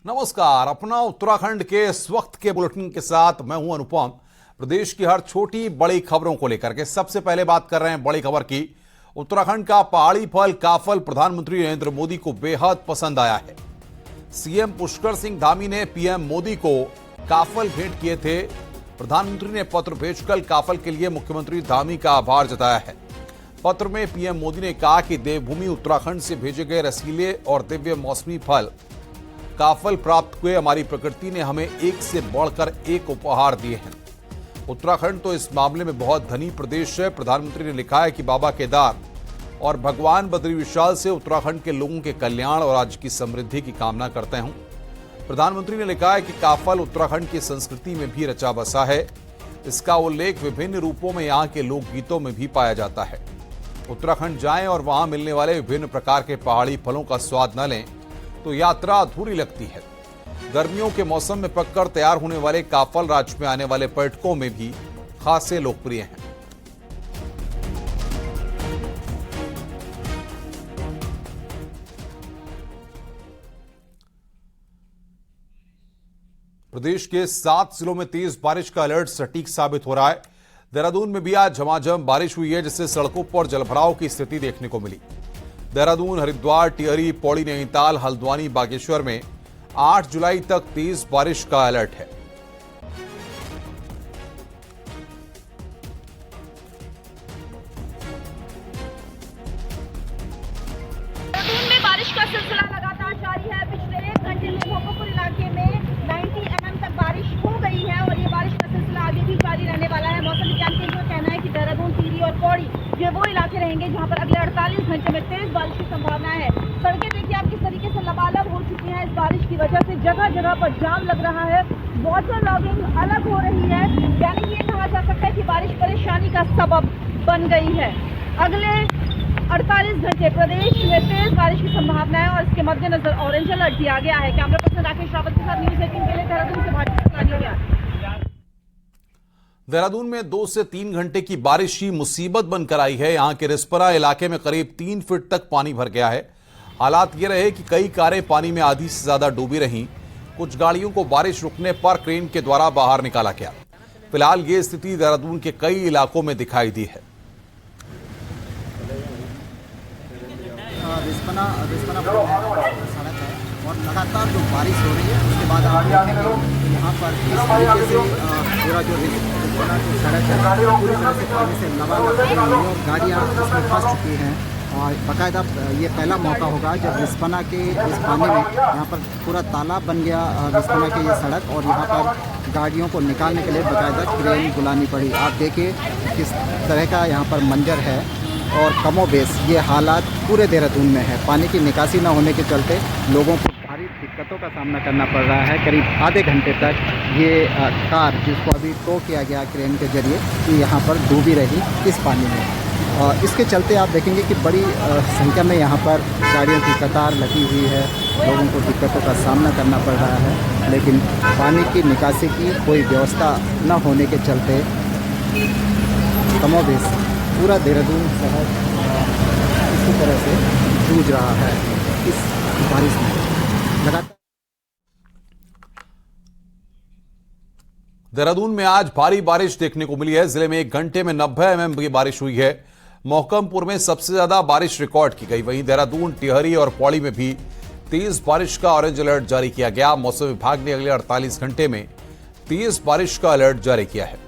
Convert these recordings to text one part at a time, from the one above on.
नमस्कार। अपना उत्तराखंड के इस वक्त के बुलेटिन के साथ मैं हूं अनुपम। प्रदेश की हर छोटी बड़ी खबरों को लेकर के सबसे पहले बात कर रहे हैं बड़ी खबर की। उत्तराखंड का पहाड़ी फल काफल प्रधानमंत्री नरेंद्र मोदी को बेहद पसंद आया है। सीएम पुष्कर सिंह धामी ने पीएम मोदी को काफल भेंट किए थे। प्रधानमंत्री ने पत्र भेजकर काफल के लिए मुख्यमंत्री धामी का आभार जताया है। पत्र में पीएम मोदी ने कहा कि देवभूमि उत्तराखंड से भेजे गए रसीले और दिव्य मौसमी फल काफल प्राप्त हुए। हमारी प्रकृति ने हमें एक से बढ़कर एक उपहार दिए हैं। उत्तराखंड तो इस मामले में बहुत धनी प्रदेश है। प्रधानमंत्री ने लिखा है कि बाबा केदार और भगवान बद्री विशाल से उत्तराखंड के लोगों के कल्याण और राज्य की समृद्धि की कामना करते हूं। प्रधानमंत्री ने लिखा है कि काफल उत्तराखंड की संस्कृति में भी रचा बसा है। इसका उल्लेख विभिन्न रूपों में यहाँ के लोकगीतों में भी पाया जाता है। उत्तराखंड जाएं और वहां मिलने वाले विभिन्न प्रकार के पहाड़ी फलों का स्वाद न लें तो यात्रा अधूरी लगती है। गर्मियों के मौसम में पककर तैयार होने वाले काफल राज्य में आने वाले पर्यटकों में भी खासे लोकप्रिय हैं। प्रदेश के 7 जिलों में तेज बारिश का अलर्ट सटीक साबित हो रहा है। देहरादून में भी आज झमाझम बारिश हुई है, जिससे सड़कों पर जलभराव की स्थिति देखने को मिली। देहरादून, हरिद्वार, टिहरी, पौड़ी, नैनीताल, हल्द्वानी, बागेश्वर में 8 जुलाई तक तेज बारिश का अलर्ट है। देहरादून में बारिश का सिलसिला लगातार जारी है। पिछले 1 घंटे में भोपापुर इलाके में 90 mm तक बारिश हो गई है और ये बारिश का सिलसिला आगे भी जारी रहने वाला है। मौसम विज्ञान केंद्र का कहना है कि देहरादून, टिहरी और पौड़ी ये वो इलाके रहेंगे जहां पर अगले 48 घंटे में तेज बारिश की संभावना है। सड़कें देखिए आप किस तरीके से लबालब हो चुकी हैं। इस बारिश की वजह से जगह जगह पर जाम लग रहा है। वाटर लॉगिंग अलग हो रही है, यानी ये कहा जा सकता है कि बारिश परेशानी का सबब बन गई है। अगले 48 घंटे प्रदेश में तेज बारिश की संभावना है और इसके मद्देनजर ऑरेंज अलर्ट दिया गया है। कैमरा पर्सन राकेश रावत के साथ न्यूज़ 18 के लिए देहरादून से भारतीय। देहरादून में 2 से 3 घंटे की बारिश ही मुसीबत बनकर आई है। यहां के रिस्पना इलाके में करीब 3 फीट तक पानी भर गया है। हालात ये रहे कि कई कारें पानी में आधी से ज्यादा डूबी रहीं। कुछ गाड़ियों को बारिश रुकने पर क्रेन के द्वारा बाहर निकाला गया। फिलहाल ये स्थिति देहरादून के कई इलाकों में दिखाई दी है। रिस्पना सड़क है और लगातार जो बारिश हो रही है उसके बाद आप देखेंगे यहाँ पर इस तरीके से पूरा जो रिस्पना की सड़क है पूरी तरह से पानी से लबालब गाड़ियाँ इसमें फंस चुकी हैं। और बाकायदा ये पहला मौका होगा जब रिस्पना के इस पानी में यहाँ पर पूरा तालाब बन गया रिस्पना की ये सड़क, और यहाँ पर गाड़ियों को निकालने के लिए बाकायदा क्रेन बुलानी पड़ी। आप देखिए किस तरह का यहाँ पर मंजर है और कमोबेश ये हालात पूरे देहरादून में है। पानी की निकासी न होने के चलते लोगों को भारी दिक्कतों का सामना करना पड़ रहा है। करीब आधे घंटे तक ये कार, जिसको अभी टो किया गया क्रेन के जरिए, ये यहाँ पर डूबी रही इस पानी में। इसके चलते आप देखेंगे कि बड़ी संख्या में यहाँ पर गाड़ियों की कतार लगी हुई है। लोगों को दिक्कतों का सामना करना पड़ रहा है, लेकिन पानी की निकासी की कोई व्यवस्था न होने के चलते कमोबेश पूरा देहरादून शहर इसी तरह से जूझ रहा है इस बारिश में। लगातार देहरादून में आज भारी बारिश देखने को मिली है। जिले में 1 घंटे में 90 mm की बारिश हुई है। मोहकमपुर में सबसे ज्यादा बारिश रिकॉर्ड की गई। वहीं देहरादून, टिहरी और पौड़ी में भी तेज बारिश का ऑरेंज अलर्ट जारी किया गया। मौसम विभाग ने अगले 48 घंटे में तेज बारिश का अलर्ट जारी किया है।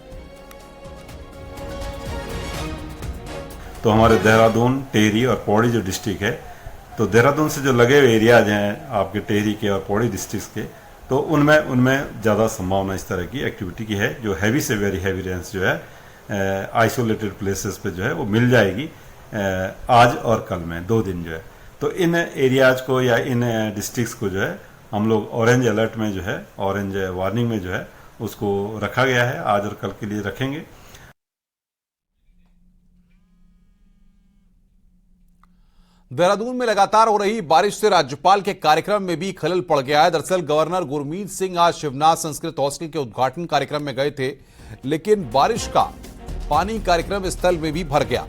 तो हमारे देहरादून, टिहरी और पौड़ी जो डिस्ट्रिक्ट है, तो देहरादून से जो लगे हुए एरियाज हैं आपके टिहरी के और पौड़ी डिस्ट्रिक्ट के, तो उनमें ज़्यादा संभावना इस तरह की एक्टिविटी की है। जो हैवी से वेरी हैवी रेंस जो है आइसोलेटेड प्लेसेस पे जो है वो मिल जाएगी आज और कल में 2 दिन जो है। तो इन एरियाज को या इन डिस्ट्रिक्ट्स को जो है हम लोग ऑरेंज अलर्ट में जो है, ऑरेंज वार्निंग में जो है उसको रखा गया है। आज और कल के लिए रखेंगे। देहरादून में लगातार हो रही बारिश से राज्यपाल के कार्यक्रम में भी खलल पड़ गया है। दरअसल गवर्नर गुरमीत सिंह आज शिवनाथ संस्कृत हॉस्टल के उद्घाटन कार्यक्रम में गए थे, लेकिन बारिश का पानी कार्यक्रम स्थल में भी भर गया।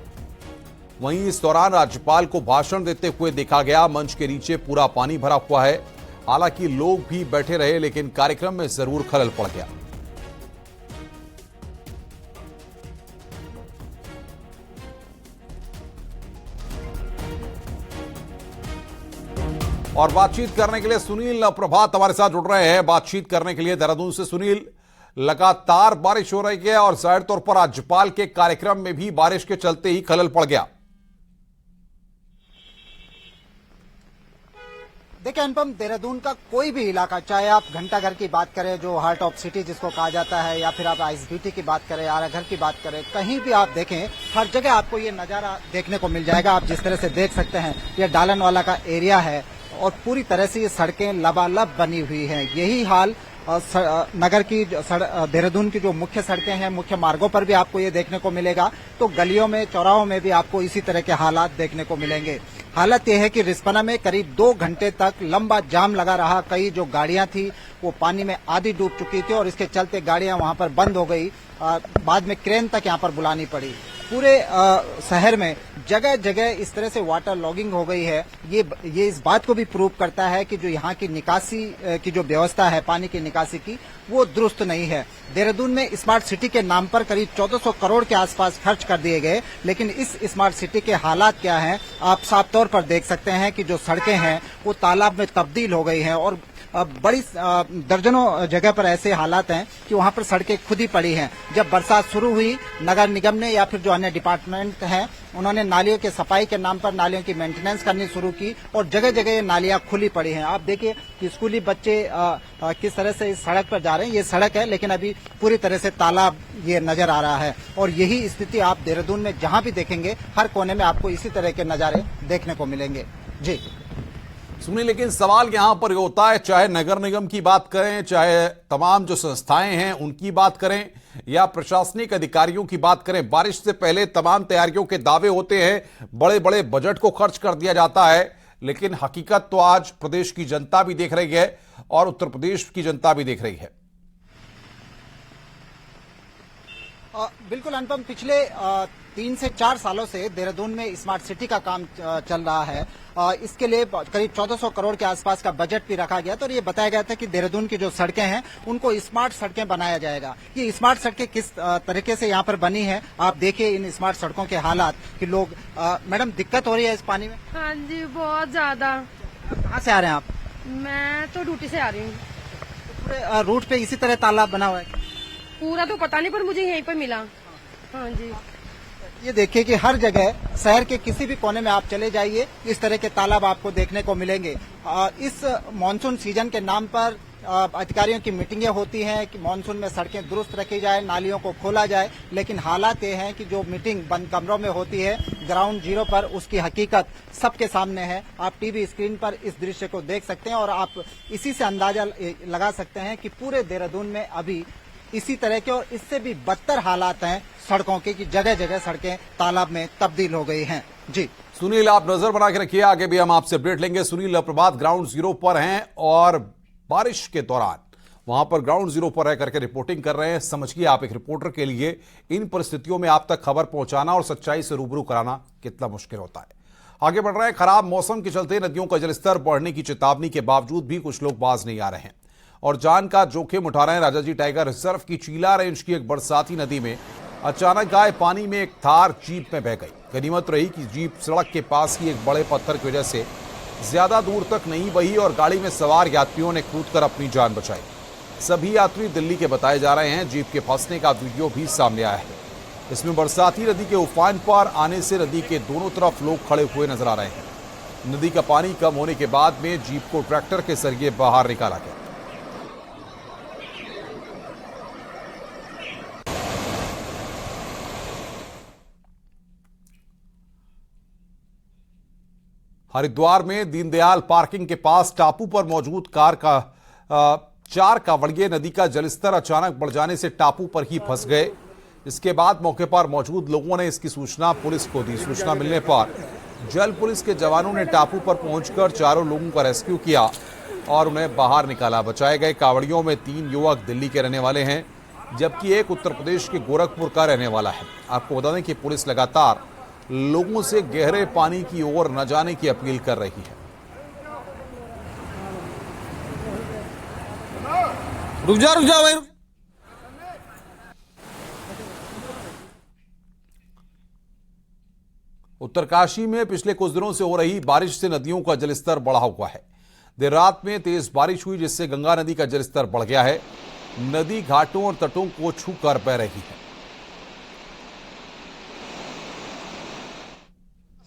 वहीं इस दौरान राज्यपाल को भाषण देते हुए देखा गया। मंच के नीचे पूरा पानी भरा हुआ है। हालांकि लोग भी बैठे रहे, लेकिन कार्यक्रम में जरूर खलल पड़ गया। और बातचीत करने के लिए सुनील प्रभात हमारे साथ जुड़ रहे हैं। बातचीत करने के लिए देहरादून से सुनील, लगातार बारिश हो रही है और जाहिर तौर पर राज्यपाल के कार्यक्रम में भी बारिश के चलते ही खलल पड़ गया। देखिए अनुपम, देहरादून का कोई भी इलाका, चाहे आप घंटाघर की बात करें जो हार्ट ऑफ सिटी जिसको कहा जाता है, या फिर आप आईएसबीटी की बात करें, आराघर की बात करें, कहीं भी आप देखें हर जगह आपको ये नजारा देखने को मिल जाएगा। आप जिस तरह से देख सकते हैं ये डालनवाला का एरिया है और पूरी तरह से ये सड़कें लबालब बनी हुई हैं। यही हाल नगर की देहरादून की जो मुख्य सड़कें हैं, मुख्य मार्गों पर भी आपको ये देखने को मिलेगा। तो गलियों में, चौराहों में भी आपको इसी तरह के हालात देखने को मिलेंगे। हालत यह है कि रिस्पना में करीब 2 घंटे तक लंबा जाम लगा रहा। कई जो गाड़ियां थी वो पानी में आधी डूब चुकी थी और इसके चलते गाड़ियां वहां पर बंद हो गई। बाद में क्रेन तक यहां पर बुलानी पड़ी। पूरे शहर में जगह जगह इस तरह से वाटर लॉगिंग हो गई है। ये इस बात को भी प्रूव करता है कि जो यहाँ की निकासी की जो व्यवस्था है पानी की निकासी की, वो दुरुस्त नहीं है। देहरादून में स्मार्ट सिटी के नाम पर करीब 1400 करोड़ के आसपास खर्च कर दिए गए, लेकिन इस स्मार्ट सिटी के हालात क्या हैं आप साफ तौर पर देख सकते हैं कि जो सड़कें हैं वो तालाब में तब्दील हो गई हैं और बड़ी दर्जनों जगह पर ऐसे हालात हैं कि वहां पर सड़कें खुद ही पड़ी हैं। जब बरसात शुरू हुई, नगर निगम ने या फिर जो अन्य डिपार्टमेंट हैं उन्होंने नालियों के सफाई के नाम पर नालियों की मेंटेनेंस करनी शुरू की और जगह जगह ये नालियां खुली पड़ी हैं। आप देखिए कि स्कूली बच्चे किस तरह से इस सड़क पर जा रहे हैं। ये सड़क है लेकिन अभी पूरी तरह से तालाब ये नजर आ रहा है और यही स्थिति आप देहरादून में जहां भी देखेंगे हर कोने में आपको इसी तरह के नजारे देखने को मिलेंगे। जी सुनिए, लेकिन सवाल यहां पर होता है, चाहे नगर निगम की बात करें, चाहे तमाम जो संस्थाएं हैं उनकी बात करें या प्रशासनिक अधिकारियों की बात करें, बारिश से पहले तमाम तैयारियों के दावे होते हैं, बड़े बड़े बजट को खर्च कर दिया जाता है, लेकिन हकीकत तो आज प्रदेश की जनता भी देख रही है और उत्तर प्रदेश की जनता भी देख रही है। बिल्कुल अनुपम, पिछले 3 से 4 सालों से देहरादून में स्मार्ट सिटी का काम चल रहा है। इसके लिए करीब 1400 करोड़ के आसपास का बजट भी रखा गया था और ये बताया गया था कि देहरादून की जो सड़कें हैं उनको स्मार्ट सड़कें बनाया जाएगा। ये स्मार्ट सड़कें किस तरीके से यहाँ पर बनी है आप देखिए इन स्मार्ट सड़कों के हालात कि लोग मैडम दिक्कत हो रही है इस पानी में? हाँ जी, बहुत ज्यादा। कहाँ से आ रहे हैं आप? मैं तो ड्यूटी से आ रही हूँ। पूरे रूट पे इसी तरह तालाब बना हुआ है? पूरा तो पता नहीं पर मुझे यहीं पर मिला। हाँ जी, ये देखिए कि हर जगह शहर के किसी भी कोने में आप चले जाइए इस तरह के तालाब आपको देखने को मिलेंगे। इस मानसून सीजन के नाम पर अधिकारियों की मीटिंगें होती हैं कि मानसून में सड़कें दुरुस्त रखी जाए, नालियों को खोला जाए, लेकिन हालात ये हैं कि जो मीटिंग बंद कमरों में होती है ग्राउंड जीरो पर, उसकी हकीकत सबके सामने है। आप टीवी स्क्रीन पर इस दृश्य को देख सकते हैं और आप इसी से अंदाजा लगा सकते हैं कि पूरे देहरादून में अभी इसी तरह के और इससे भी बदतर हालात हैं सड़कों के कि जगह जगह सड़कें तालाब में तब्दील हो गई हैं। जी सुनील, आप नजर बना के रखिए, आगे भी हम आपसे अपडेट लेंगे। सुनील प्रभात ग्राउंड जीरो पर हैं और बारिश के दौरान वहां पर ग्राउंड जीरो पर रह करके रिपोर्टिंग कर रहे हैं। समझिए, आप एक रिपोर्टर के लिए इन परिस्थितियों में आप तक खबर पहुंचाना और सच्चाई से रूबरू कराना कितना मुश्किल होता है। आगे बढ़ रहे हैं। खराब मौसम के चलते नदियों का जलस्तर बढ़ने की चेतावनी के बावजूद भी कुछ लोग बाज नहीं आ रहे हैं और जान का जोखिम उठा रहे हैं। राजाजी टाइगर रिजर्व की चीला रेंज की एक बरसाती नदी में अचानक आए पानी में एक थार जीप में बह गई। गनीमत रही कि जीप सड़क के पास ही एक बड़े पत्थर की वजह से ज्यादा दूर तक नहीं बही और गाड़ी में सवार यात्रियों ने कूदकर अपनी जान बचाई। सभी यात्री दिल्ली के बताए जा रहे हैं। जीप के फंसने का वीडियो भी सामने आया है। इसमें बरसाती नदी के उफान पर आने से नदी के दोनों तरफ लोग खड़े हुए नजर आ रहे हैं। नदी का पानी कम होने के बाद में जीप को ट्रैक्टर के जरिए बाहर निकाला गया। हरिद्वार में दीनदयाल पार्किंग के पास टापू पर मौजूद कार का 4 कावड़िए नदी का जलस्तर अचानक बढ़ जाने से टापू पर ही फंस गए। इसके बाद मौके पर मौजूद लोगों ने इसकी सूचना पुलिस को दी। सूचना मिलने पर जल पुलिस के जवानों ने टापू पर पहुंचकर चारों लोगों का रेस्क्यू किया और उन्हें बाहर निकाला। बचाए गए कावड़ियों में 3 युवक दिल्ली के रहने वाले हैं जबकि एक उत्तर प्रदेश के गोरखपुर का रहने वाला है। आपको बता दें कि पुलिस लगातार लोगों से गहरे पानी की ओर न जाने की अपील कर रही है। रुक जाओ भाई। उत्तरकाशी में पिछले कुछ दिनों से हो रही बारिश से नदियों का जलस्तर बढ़ा हुआ है। देर रात में तेज बारिश हुई जिससे गंगा नदी का जलस्तर बढ़ गया है। नदी घाटों और तटों को छूकर बह रही है।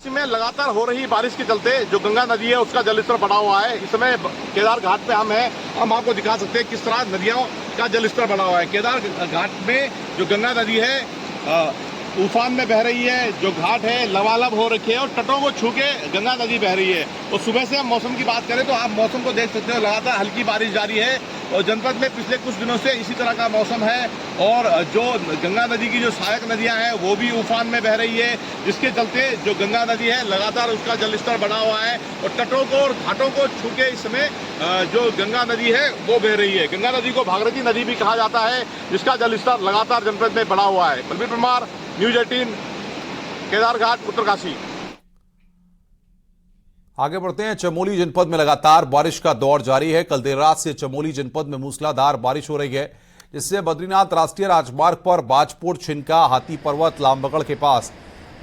में लगातार हो रही बारिश के चलते जो गंगा नदी है उसका जलस्तर बढ़ा हुआ है। इस समय केदार घाट पे हम हैं, हम आपको दिखा सकते हैं किस तरह नदियों का जलस्तर बढ़ा हुआ है। केदार घाट में जो गंगा नदी है उफान में बह रही है, जो घाट है लबालब हो रखे हैं और तटों को छू के गंगा नदी बह रही है। और सुबह से हम मौसम की बात करें तो आप मौसम को देख सकते हो, लगातार हल्की बारिश जारी है और जनपद में पिछले कुछ दिनों से इसी तरह का मौसम है। और जो गंगा नदी की जो सहायक नदियां हैं वो भी उफान में बह रही है, जिसके चलते जो गंगा नदी है लगातार उसका जलस्तर बढ़ा हुआ है और तटों को और घाटों को छू के इस समय जो गंगा नदी है वो बह रही है। गंगा नदी को भागीरथी नदी भी कहा जाता है, जिसका जलस्तर लगातार जनपद में बढ़ा हुआ है। बलबीर परमार, न्यूज़ 18, केदार घाट, उत्तरकाशी। आगे बढ़ते हैं। चमोली जनपद में लगातार बारिश का दौर जारी है। कल देर रात से चमोली जनपद में मूसलाधार बारिश हो रही है, जिससे बद्रीनाथ राष्ट्रीय राजमार्ग पर बाजपुर, छिनका, हाथी पर्वत, लामबगड़ के पास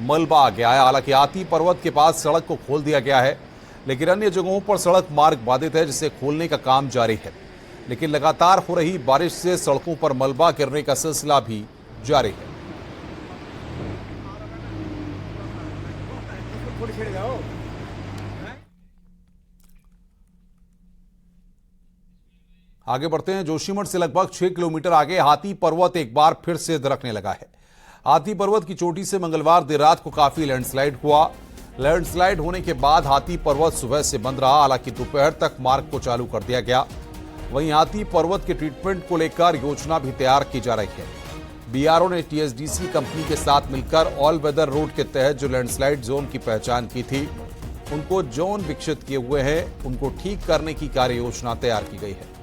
मलबा आ गया है। हालांकि हाथी पर्वत के पास सड़क को खोल दिया गया है, लेकिन अन्य जगहों पर सड़क मार्ग बाधित है, जिसे खोलने का काम जारी है। लेकिन लगातार हो रही बारिश से सड़कों पर मलबा गिरने का सिलसिला भी जारी है। आगे बढ़ते हैं। जोशीमठ से लगभग 6 किलोमीटर आगे हाथी पर्वत एक बार फिर से दरकने लगा है। हाथी पर्वत की चोटी से मंगलवार देर रात को काफी लैंडस्लाइड हुआ। लैंडस्लाइड होने के बाद हाथी पर्वत सुबह से बंद रहा। हालांकि दोपहर तक मार्ग को चालू कर दिया गया। वहीं हाथी पर्वत के ट्रीटमेंट को लेकर योजना भी तैयार की जा रही है। बीआरओ ने टीएसडीसी कंपनी के साथ मिलकर ऑल वेदर रोड के तहत जो लैंडस्लाइड जोन की पहचान की थी, उनको जोन विकसित किए हुए हैं। उनको ठीक करने की कार्य योजना तैयार की गई है।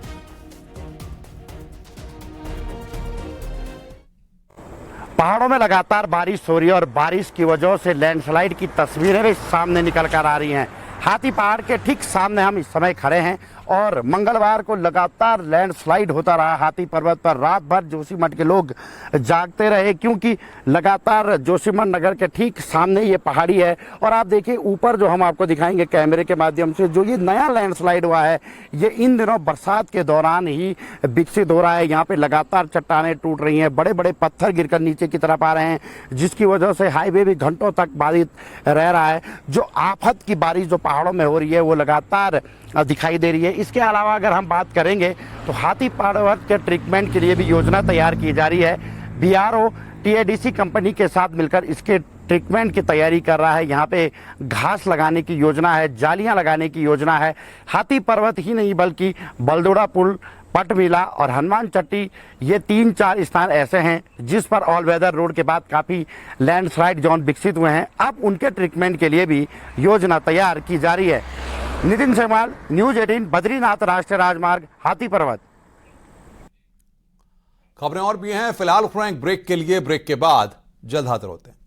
पहाड़ों में लगातार बारिश हो रही है और बारिश की वजह से लैंडस्लाइड की तस्वीरें भी सामने निकल कर आ रही हैं। हाथी पहाड़ के ठीक सामने हम इस समय खड़े हैं और मंगलवार को लगातार लैंडस्लाइड होता रहा हाथी पर्वत पर। रात भर जोशीमठ के लोग जागते रहे, क्योंकि लगातार जोशीमठ नगर के ठीक सामने ये पहाड़ी है। और आप देखिए ऊपर जो हम आपको दिखाएंगे कैमरे के माध्यम से, जो ये नया लैंडस्लाइड हुआ है ये इन दिनों बरसात के दौरान ही विकसित हो रहा है। यहाँ पे लगातार चट्टानें टूट रही हैं, बड़े बड़े पत्थर गिरकर नीचे की तरफ आ रहे हैं, जिसकी वजह से हाईवे भी घंटों तक बाधित रह रहा है। जो आफत की बारिश जो पहाड़ों में हो रही है वो लगातार दिखाई दे रही है। इसके अलावा अगर हम बात करेंगे तो हाथी पर्वत के ट्रीटमेंट के लिए भी योजना तैयार की जा रही है। बीआरओ टीएडीसी कंपनी के साथ मिलकर इसके ट्रीटमेंट की तैयारी कर रहा है। यहाँ पे घास लगाने की योजना है, जालियां लगाने की योजना है। हाथी पर्वत ही नहीं बल्कि बलदोड़ा पुल, पटमिला और हनुमान चट्टी, ये 3-4 स्थान ऐसे हैं जिस पर ऑल वेदर रोड के बाद काफ़ी लैंडस्लाइड जोन विकसित हुए हैं। अब उनके ट्रीटमेंट के लिए भी योजना तैयार की जा रही है। नितिन सेमाल, न्यूज़ 18, बद्रीनाथ राष्ट्रीय राजमार्ग, हाथी पर्वत। खबरें और भी हैं। फिलहाल ब्रेक के लिए, ब्रेक के बाद जल्द हाजिर होते हैं।